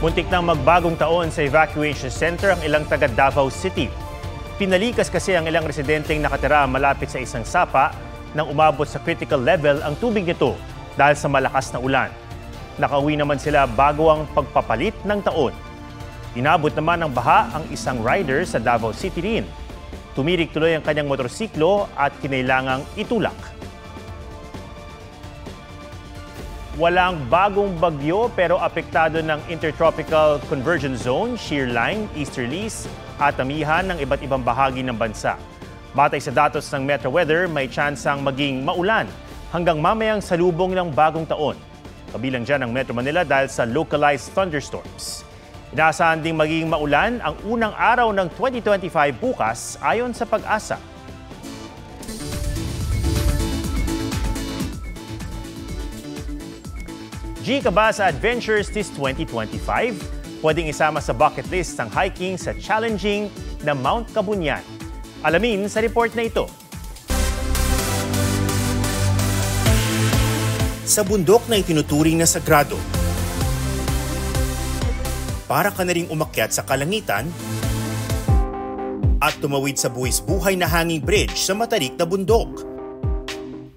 Muntik nang magbagong taon sa evacuation center ang ilang taga Davao City. Pinalikas kasi ang ilang residenteng nakatira malapit sa isang sapa nang umabot sa critical level ang tubig nito dahil sa malakas na ulan. Nakauwi naman sila bago ang pagpapalit ng taon. Inabot naman ng baha ang isang rider sa Davao City rin. Tumirik tuloy ang kanyang motorsiklo at kinailangang itulak. Walang bagong bagyo pero apektado ng Intertropical Convergence Zone, shear line, easterlies at amihan ng iba't ibang bahagi ng bansa. Batay sa datos ng Metro Weather, may tsansang maging maulan hanggang mamayang salubong ng bagong taon. Kabilang dyan ang Metro Manila dahil sa localized thunderstorms. Inaasahan ding maging maulan ang unang araw ng 2025 bukas ayon sa Pag-asa. G ka ba sa adventures this 2025? Pwedeng isama sa bucket list ang hiking sa challenging na Mount Kabunyan. Alamin sa report na ito. Sa bundok na itinuturing na sagrado, para ka na ring umakyat sa kalangitan at tumawid sa buwis-buhay na hanging bridge sa matarik na bundok.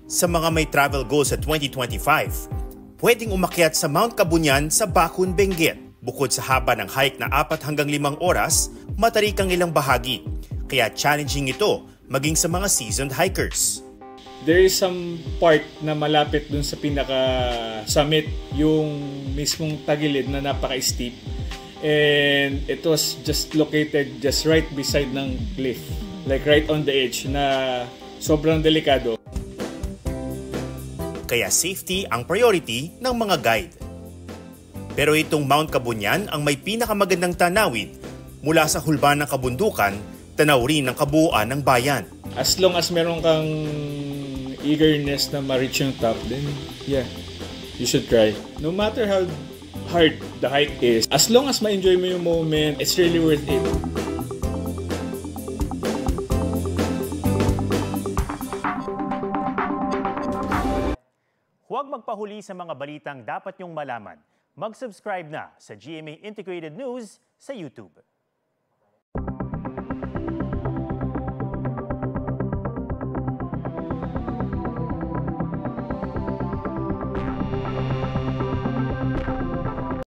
Sa mga may travel goals sa 2025, pwedeng umakyat sa Mount Kabunyan sa Bakun, Benguet. Bukod sa haba ng hike na 4 hanggang 5 oras, matarik ang ilang bahagi. Kaya challenging ito maging sa mga seasoned hikers. There is some part na malapit dun sa pinaka-summit, yung mismong tagilid na napaka-steep. And it was just located just right beside ng cliff. Like right on the edge na sobrang delikado. Kaya safety ang priority ng mga guide. Pero itong Mount Kabunyan ang may pinakamagandang tanawin mula sa hulban ng kabundukan, tanaw rin ng kabuuan ng bayan. As long as meron kang eagerness na ma-reach yung top, then yeah, you should try. No matter how hard the hike is, as long as ma-enjoy mo yung moment, it's really worth it. Huwag magpahuli sa mga balitang dapat niyong malaman. Mag-subscribe na sa GMA Integrated News sa YouTube.